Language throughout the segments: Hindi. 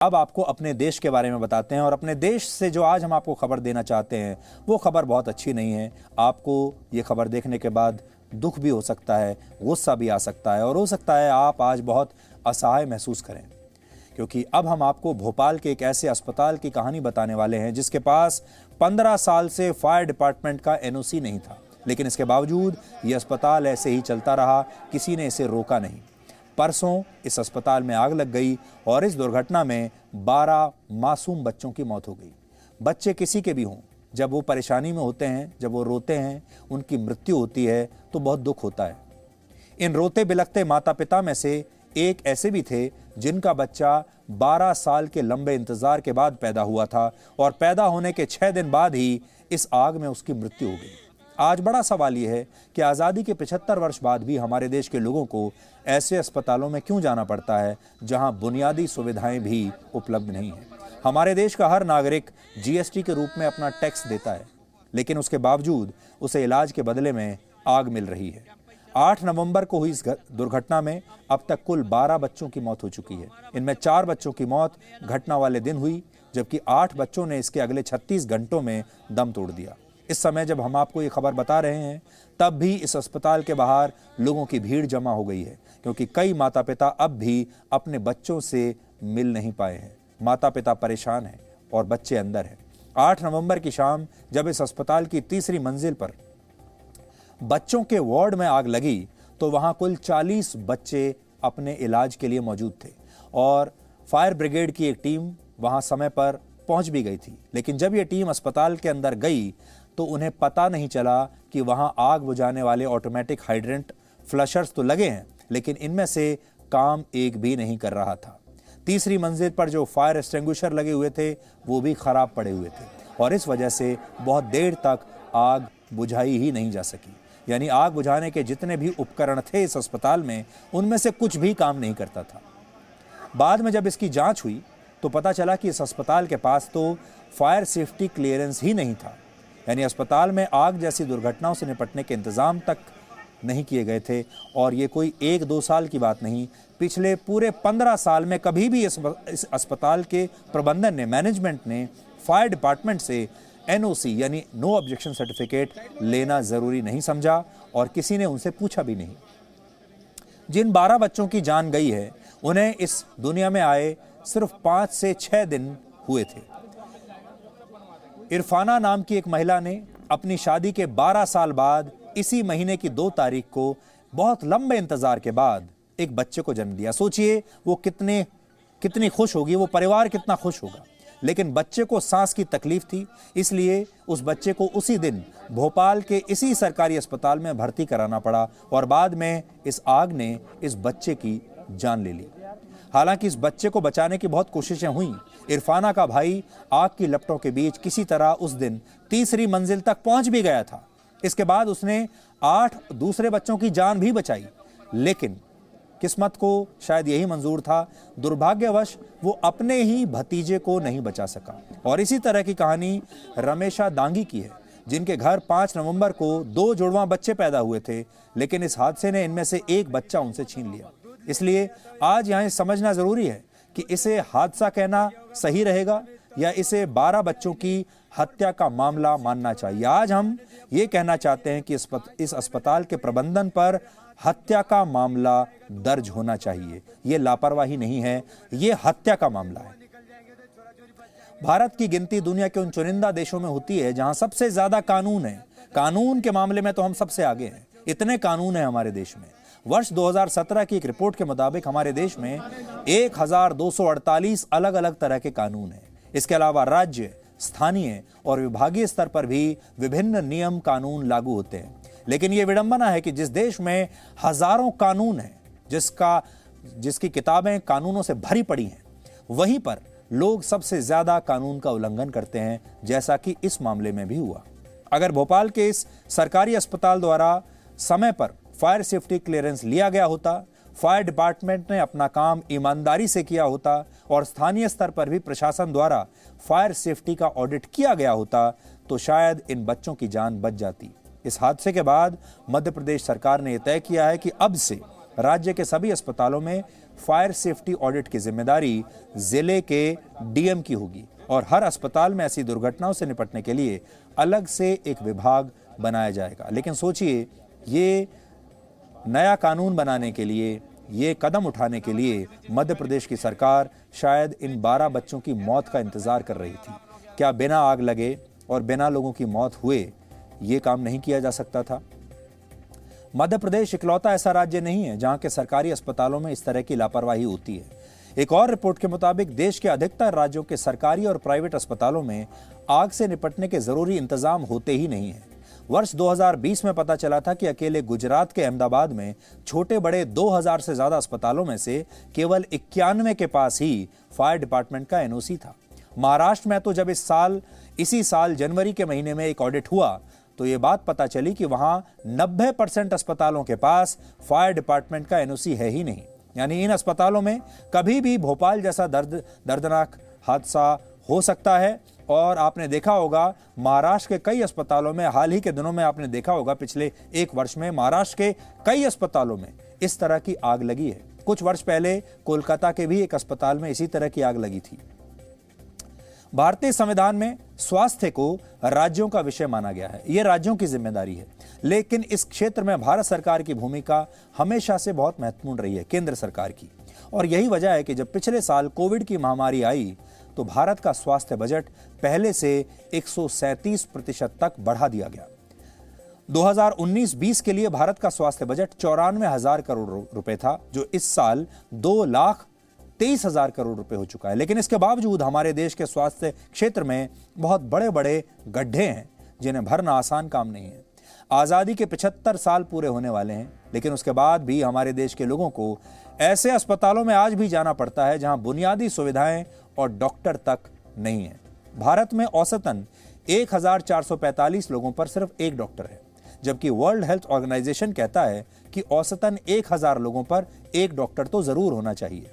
अब आपको अपने देश के बारे में बताते हैं और अपने देश से जो आज हम आपको खबर देना चाहते हैं वो खबर बहुत अच्छी नहीं है। आपको ये खबर देखने के बाद दुख भी हो सकता है, गुस्सा भी आ सकता है और हो सकता है आप आज बहुत असहाय महसूस करें, क्योंकि अब हम आपको भोपाल के एक ऐसे अस्पताल की कहानी बताने वाले हैं जिसके पास 15 साल से फायर डिपार्टमेंट का एनओसी नहीं था, लेकिन इसके बावजूद ये अस्पताल ऐसे ही चलता रहा, किसी ने इसे रोका नहीं। परसों इस अस्पताल में आग लग गई और इस दुर्घटना में 12 मासूम बच्चों की मौत हो गई। बच्चे किसी के भी हों, जब वो परेशानी में होते हैं, जब वो रोते हैं, उनकी मृत्यु होती है तो बहुत दुख होता है। इन रोते बिलखते माता पिता में से एक ऐसे भी थे जिनका बच्चा 12 साल के लंबे इंतजार के बाद पैदा हुआ था और पैदा होने के 6 दिन बाद ही इस आग में उसकी मृत्यु हो गई। आज बड़ा सवाल यह है कि आज़ादी के 75 वर्ष बाद भी हमारे देश के लोगों को ऐसे अस्पतालों में क्यों जाना पड़ता है जहां बुनियादी सुविधाएं भी उपलब्ध नहीं हैं। हमारे देश का हर नागरिक जीएसटी के रूप में अपना टैक्स देता है, लेकिन उसके बावजूद उसे इलाज के बदले में आग मिल रही है। 8 नवंबर को हुई इस दुर्घटना में अब तक कुल 12 बच्चों की मौत हो चुकी है। इनमें 4 बच्चों की मौत घटना वाले दिन हुई, जबकि 8 बच्चों ने इसके अगले 36 घंटों में दम तोड़ दिया। इस समय जब हम आपको ये खबर बता रहे हैं तब भी इस अस्पताल के बाहर लोगों की भीड़ जमा हो गई है, क्योंकि कई माता पिता अब भी अपने बच्चों से मिल नहीं पाए हैं। माता पिता परेशान हैं और बच्चे अंदर हैं। 8 नवंबर की शाम जब इस अस्पताल की तीसरी मंजिल पर बच्चों के वार्ड में आग लगी तो वहां कुल 40 बच्चे अपने इलाज के लिए मौजूद थे और फायर ब्रिगेड की एक टीम वहां समय पर पहुंच भी गई थी। लेकिन जब यह टीम अस्पताल के अंदर गई तो उन्हें पता नहीं चला कि वहां आग बुझाने वाले ऑटोमेटिक हाइड्रेंट फ्लशर्स तो लगे हैं, लेकिन इनमें से काम एक भी नहीं कर रहा था। तीसरी मंजिल पर जो फायर एक्सटिंग्विशर लगे हुए थे वो भी खराब पड़े हुए थे और इस वजह से बहुत देर तक आग बुझाई ही नहीं जा सकी। यानी आग बुझाने के जितने भी उपकरण थे इस अस्पताल में, उनमें से कुछ भी काम नहीं करता था। बाद में जब इसकी जांच हुई तो पता चला कि इस अस्पताल के पास तो फायर सेफ्टी क्लियरेंस ही नहीं था। यानी अस्पताल में आग जैसी दुर्घटनाओं से निपटने के इंतजाम तक नहीं किए गए थे। और ये कोई 1-2 साल की बात नहीं, पिछले पूरे 15 साल में कभी भी इस अस्पताल के प्रबंधन ने, मैनेजमेंट ने फायर डिपार्टमेंट से एनओसी यानी नो ऑब्जेक्शन सर्टिफिकेट लेना जरूरी नहीं समझा और किसी ने उनसे पूछा भी नहीं। जिन 12 बच्चों की जान गई है उन्हें इस दुनिया में आए सिर्फ 5 से 6 दिन हुए थे। इरफाना नाम की एक महिला ने अपनी शादी के 12 साल बाद इसी महीने की 2 तारीख को बहुत लंबे इंतजार के बाद एक बच्चे को जन्म दिया। सोचिए वो कितनी खुश होगी, वो परिवार कितना खुश होगा। लेकिन बच्चे को सांस की तकलीफ थी, इसलिए उस बच्चे को उसी दिन भोपाल के इसी सरकारी अस्पताल में भर्ती कराना पड़ा और बाद में इस आग ने इस बच्चे की जान ले ली। हालांकि इस बच्चे को बचाने की बहुत कोशिशें हुई। इरफाना का भाई आग की लपटों के बीच किसी तरह उस दिन तीसरी मंजिल तक पहुंच भी गया था। इसके बाद उसने 8 दूसरे बच्चों की जान भी बचाई, लेकिन किस्मत को शायद यही मंजूर था, दुर्भाग्यवश वो अपने ही भतीजे को नहीं बचा सका। और इसी तरह की कहानी रमेशा दांगी की है, जिनके घर 5 नवंबर को 2 जुड़वां बच्चे पैदा हुए थे, लेकिन इस हादसे ने इनमें से एक बच्चा उनसे छीन लिया। इसलिए आज यहाँ समझना जरूरी है कि इसे हादसा कहना सही रहेगा या इसे 12 बच्चों की हत्या का मामला मानना चाहिए। आज हम ये कहना चाहते हैं कि इस अस्पताल के प्रबंधन पर हत्या का मामला दर्ज होना चाहिए। ये लापरवाही नहीं है, ये हत्या का मामला है। भारत की गिनती दुनिया के उन चुनिंदा देशों में होती है जहां सबसे ज्यादा कानून है। कानून के मामले में तो हम सबसे आगे हैं, इतने कानून हैं हमारे देश में। वर्ष 2017 की एक रिपोर्ट के मुताबिक हमारे देश में 1248 अलग अलग तरह के कानून हैं। इसके अलावा राज्य, स्थानीय और विभागीय स्तर पर भी विभिन्न नियम कानून लागू होते हैं। लेकिन यह विडंबना है कि जिस देश में हजारों कानून हैं, जिसकी किताबें कानूनों से भरी पड़ी हैं, वहीं पर लोग सबसे ज्यादा कानून का उल्लंघन करते हैं, जैसा कि इस मामले में भी हुआ। अगर भोपाल के इस सरकारी अस्पताल द्वारा समय पर फायर सेफ्टी क्लियरेंस लिया गया होता, फायर डिपार्टमेंट ने अपना काम ईमानदारी से किया होता और स्थानीय स्तर पर भी प्रशासन द्वारा फायर सेफ्टी का ऑडिट किया गया होता, तो शायद इन बच्चों की जान बच जाती। इस हादसे के बाद मध्य प्रदेश सरकार ने यह तय किया है कि अब से राज्य के सभी अस्पतालों में फायर सेफ्टी ऑडिट की जिम्मेदारी जिले के डीएम की होगी और हर अस्पताल में ऐसी दुर्घटनाओं से निपटने के लिए अलग से एक विभाग बनाया जाएगा। लेकिन सोचिए, ये नया कानून बनाने के लिए, ये कदम उठाने के लिए मध्य प्रदेश की सरकार शायद इन 12 बच्चों की मौत का इंतजार कर रही थी। क्या बिना आग लगे और बिना लोगों की मौत हुए ये काम नहीं किया जा सकता था? मध्य प्रदेश इकलौता ऐसा राज्य नहीं है जहां के सरकारी अस्पतालों में इस तरह की लापरवाही होती है। एक और रिपोर्ट के मुताबिक देश के अधिकतर राज्यों के सरकारी और प्राइवेट अस्पतालों में आग से निपटने के जरूरी इंतजाम होते ही नहीं है। वर्ष 2020 में पता चला था कि अकेले गुजरात के अहमदाबाद में छोटे बड़े 2000 से ज्यादा अस्पतालों में से केवल 91 के पास ही फायर डिपार्टमेंट का एनओसी था। महाराष्ट्र में तो जब इसी साल जनवरी के महीने में एक ऑडिट हुआ तो ये बात पता चली कि वहां 90% अस्पतालों के पास फायर डिपार्टमेंट का एनओसी है ही नहीं। यानी इन अस्पतालों में कभी भी भोपाल जैसा दर्दनाक हादसा हो सकता है। और आपने देखा होगा महाराष्ट्र के कई अस्पतालों में, हाल ही के दिनों में आपने देखा होगा, पिछले एक वर्ष में महाराष्ट्र के कई अस्पतालों में इस तरह की आग लगी है। कुछ वर्ष पहले कोलकाता के भी एक अस्पताल में इसी तरह की आग लगी थी। भारतीय संविधान में स्वास्थ्य को राज्यों का विषय माना गया है, यह राज्यों की जिम्मेदारी है। लेकिन इस क्षेत्र में भारत सरकार की भूमिका हमेशा से बहुत महत्वपूर्ण रही है, केंद्र सरकार की। और यही वजह है कि जब पिछले साल कोविड की महामारी आई तो भारत का स्वास्थ्य बजट पहले से 137% तक बढ़ा दिया गया। 2019-20 के लिए भारत का स्वास्थ्य बजट 94,000 करोड़ रुपए था, जो इस साल 2,23,000 करोड़ रुपए हो चुका है। लेकिन इसके बावजूद हमारे देश के स्वास्थ्य क्षेत्र में बहुत बड़े बड़े गड्ढे हैं जिन्हें भरना आसान काम नहीं है। आजादी के 75 साल पूरे होने वाले हैं, लेकिन उसके बाद भी हमारे देश के लोगों को ऐसे अस्पतालों में आज भी जाना पड़ता है जहां बुनियादी सुविधाएं और डॉक्टर तक नहीं है। भारत में औसतन 1445 लोगों पर सिर्फ एक डॉक्टर है, जबकि वर्ल्ड हेल्थ ऑर्गेनाइजेशन कहता है कि औसतन 1000 लोगों पर एक डॉक्टर तो जरूर होना चाहिए।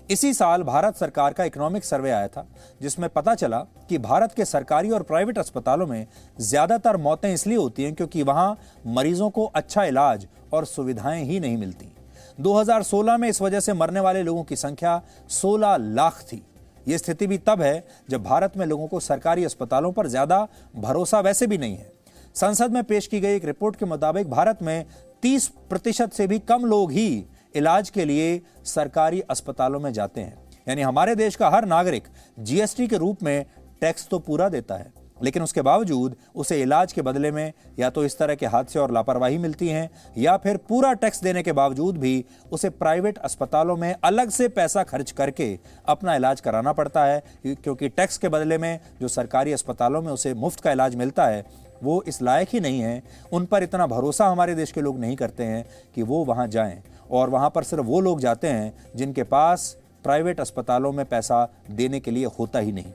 इसी साल भारत सरकार का इकोनॉमिक सर्वे आया था, जिसमें पता चला कि भारत के सरकारी और प्राइवेट अस्पतालों में ज्यादातर मौतें इसलिए होती हैं क्योंकि वहां मरीजों को अच्छा इलाज और सुविधाएं ही नहीं मिलती। 2016 में इस वजह से मरने वाले लोगों की संख्या 16 लाख थी। यह स्थिति भी तब है जब भारत में लोगों को सरकारी अस्पतालों पर ज्यादा भरोसा वैसे भी नहीं है। संसद में पेश की गई एक रिपोर्ट के मुताबिक भारत में 30% से भी कम लोग ही इलाज के लिए सरकारी अस्पतालों में जाते हैं। यानी हमारे देश का हर नागरिक जीएसटी के रूप में टैक्स तो पूरा देता है, लेकिन उसके बावजूद उसे इलाज के बदले में या तो इस तरह के हादसे और लापरवाही मिलती हैं, या फिर पूरा टैक्स देने के बावजूद भी उसे प्राइवेट अस्पतालों में अलग से पैसा खर्च करके अपना इलाज कराना पड़ता है, क्योंकि टैक्स के बदले में जो सरकारी अस्पतालों में उसे मुफ्त का इलाज मिलता है वो इस लायक ही नहीं है। उन पर इतना भरोसा हमारे देश के लोग नहीं करते हैं कि वो वहाँ जाएं, और वहाँ पर सिर्फ वो लोग जाते हैं जिनके पास प्राइवेट अस्पतालों में पैसा देने के लिए होता ही नहीं।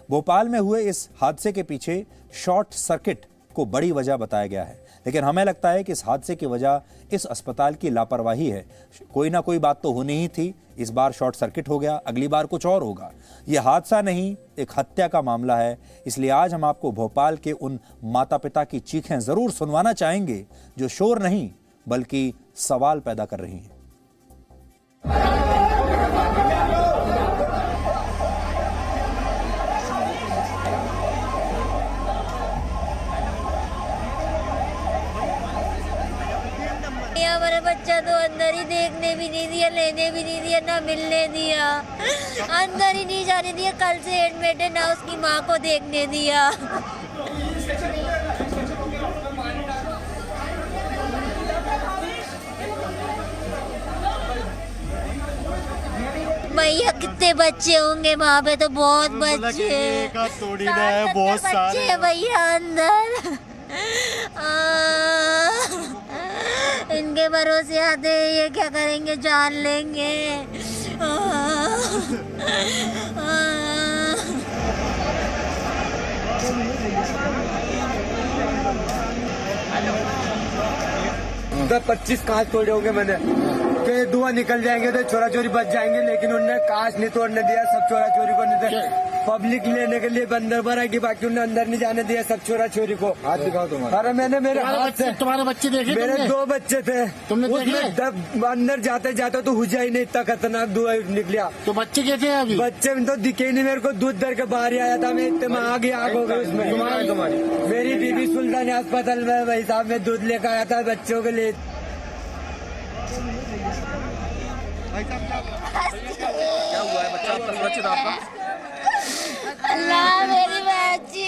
भोपाल में हुए इस हादसे के पीछे शॉर्ट सर्किट को बड़ी वजह बताया गया है, लेकिन हमें लगता है कि इस हादसे की वजह इस अस्पताल की लापरवाही है। कोई ना कोई बात तो होनी ही थी। इस बार शॉर्ट सर्किट हो गया, अगली बार कुछ और होगा। यह हादसा नहीं, एक हत्या का मामला है। इसलिए आज हम आपको भोपाल के उन माता पिता की चीखें जरूर सुनवाना चाहेंगे जो शोर नहीं बल्कि सवाल पैदा कर रही हैं। हमारा बच्चा तो अंदर ही देखने भी नहीं दिया, लेने भी नहीं दिया, ना मिलने दिया, अंदर ही नहीं जाने दिया। कल से एडमिट है, ना उसकी माँ को देखने दिया। भैया कितने बच्चे होंगे वहाँ पे? तो बहुत बच्चे, बहुत बच्चे भैया अंदर। इनके भरोसे आते ये क्या करेंगे, जान लेंगे। दस 25 कांच तोड़े होंगे मैंने। के धुआं निकल जाएंगे तो चोरा चोरी बच जाएंगे, लेकिन उनने कांच नहीं तोड़ने दिया, सब चोरा चोरी को नहीं दिया। पब्लिक लेने के लिए अंदर भरा की, बाकी उन्हें अंदर नहीं जाने दिया, सब चोरा चोरी को। हाथ दिखाओ तुम्हारा। अरे मैंने मेरे हाथ से, तुम्हारे बच्चे देखे? मेरे 2 बच्चे थे, तुमने उसमें अंदर जाते जाते तो हुआ ही नहीं, इतना खतरनाक धुआं निकला। तो बच्चे कैसे हैं अभी? बच्चे में तो दिखे ही नहीं मेरे को, दूध दर के बाहर ही आया था मैं, इतने में आग हो गई उसमें। तुम्हारी मेरी बीबी सुल्तान अस्पताल में भाई साहब में दूध लेकर आया था बच्चों के लिए। क्या हुआ है? बच्चा आपका सुरक्षित आपका? अल्लाह मेरी बच्ची,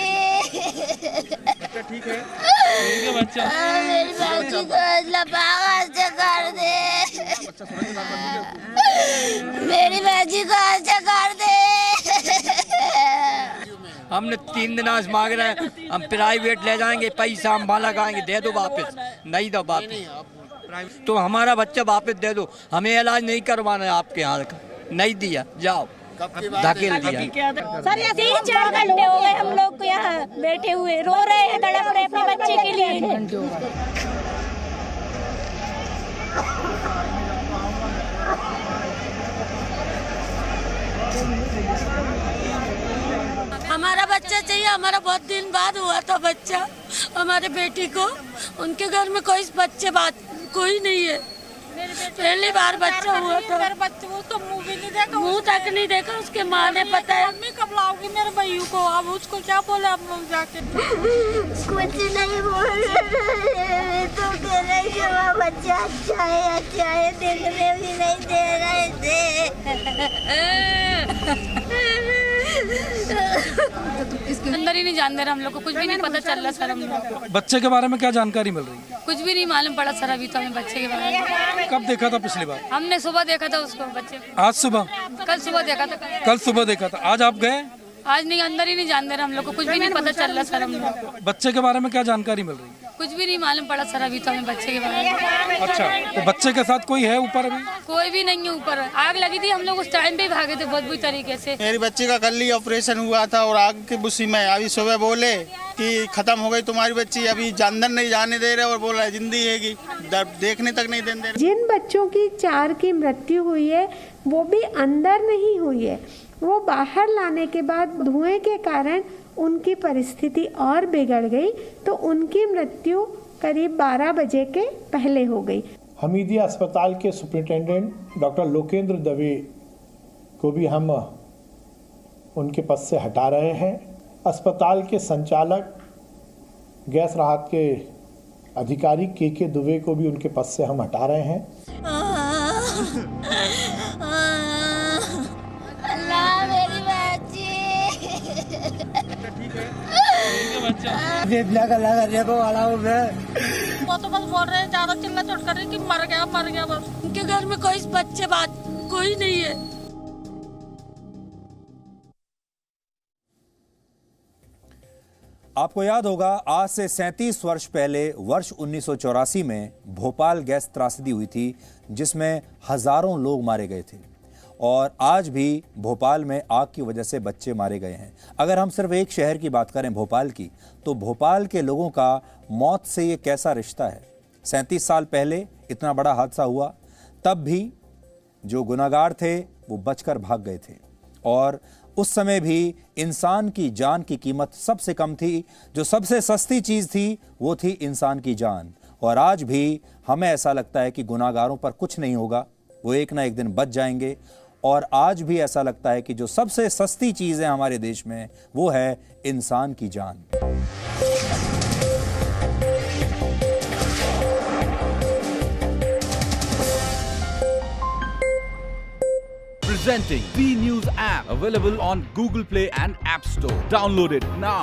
बच्चा ठीक है? बच्चा मेरी बच्ची को अल्लाह पाक से कर दे, बच्चा सुरक्षित आपका? मेरी बच्ची को अच्छा कर दे। हमने 3 दिन आज मांग रहे हैं, हम प्राइवेट ले जाएंगे, पैसा हम वहाँ लगाएंगे, दे दो वापस। नहीं दो वापस तो हमारा बच्चा वापस दे दो, हमें इलाज नहीं करवाना है आपके यहाँ का। नहीं दिया, जाओ धकेल दिया। सर ये 3-4 घंटे हो गए हम लोग को यहाँ बैठे हुए, रो रहे हैं, तड़प रहे अपने बच्चे के लिए। हमारा बच्चा चाहिए, हमारा बहुत दिन बाद हुआ था बच्चा, हमारे बेटी को। उनके घर में कोई नहीं है, पहली बार बच्चा हुआ था। मेरे बच्चे वो तो मुँह भी नहीं देखा, मुंह तक नहीं देखा, उसके माँ ने पता है। मम्मी कब लाओगी मेरे भैया को? अब उसको क्या बोले आप लोग जाके? कुछ नहीं बोल रहे तो कह रहे कि वो बच्चा अच्छा है, देखने भी नहीं दे रहे थे। अंदर ही नहीं जान दे रहा हम लोग को, कुछ भी नहीं पता चल रहा सर। हम लोग बच्चे के बारे में क्या जानकारी मिल रही है? कुछ भी नहीं मालूम पड़ा सर अभी तो हमें बच्चे के बारे में। कब देखा था पिछली बार? हमने सुबह देखा था उसको, बच्चे आज सुबह? कल सुबह देखा था। कल सुबह देखा था, आज आप गए? आज नहीं, अंदर ही नहीं जान दे रहा हम लोग को, कुछ भी नहीं पता चल रहा सर। हम लोग बच्चे के बारे में क्या जानकारी मिल रही है? कुछ भी नहीं मालूम पड़ा सर अभी तो हमें बच्चे के बारे में। अच्छा, तो बच्चे के साथ कोई है ऊपर अभी? कोई भी नहीं है ऊपर, आग लगी थी, हम लोग उस टाइम पे भागे थे बहुत बुरी तरीके से। मेरी बच्ची का कल ही ऑपरेशन हुआ था और आग की बुस्सी में अभी सुबह बोले कि खत्म हो गई तुम्हारी बच्ची, अभी अंदर नहीं जाने दे रहे और बोल रहे जिंदी है, देखने तक नहीं देने दे रहे। जिन बच्चों की 4 की मृत्यु हुई है वो भी अंदर नहीं हुई है, वो बाहर लाने के बाद धुएं के कारण उनकी परिस्थिति और बिगड़ गई, तो उनकी मृत्यु करीब 12 बजे के पहले हो गई। हमीदिया अस्पताल के सुपरिटेंडेंट डॉक्टर लोकेंद्र दवे को भी हम उनके पद से हटा रहे हैं। अस्पताल के संचालक गैस राहत के अधिकारी के दुबे को भी उनके पद से हम हटा रहे हैं। अल्लाह मेरी बच्ची, वो तो बस बोल रहे हैं, ज्यादा चिल्ला चोट कर रहे हैं कि मर गया बस। उनके घर में कोई नहीं है। आपको याद होगा, आज से 37 वर्ष पहले वर्ष 1984 में भोपाल गैस त्रासदी हुई थी, जिसमें हजारों लोग मारे गए थे। और आज भी भोपाल में आग की वजह से बच्चे मारे गए हैं। अगर हम सिर्फ एक शहर की बात करें, भोपाल की, तो भोपाल के लोगों का मौत से ये कैसा रिश्ता है। 37 साल पहले इतना बड़ा हादसा हुआ, तब भी जो गुनाहगार थे वो बचकर भाग गए थे, और उस समय भी इंसान की जान की कीमत सबसे कम थी। जो सबसे सस्ती चीज़ थी वो थी इंसान की जान। और आज भी हमें ऐसा लगता है कि गुनाहगारों पर कुछ नहीं होगा, वो एक ना एक दिन बच जाएंगे। और आज भी ऐसा लगता है कि जो सबसे सस्ती चीज़ है हमारे देश में वो है इंसान की जान। Presenting B News app, available on Google Play and App Store. Download it now.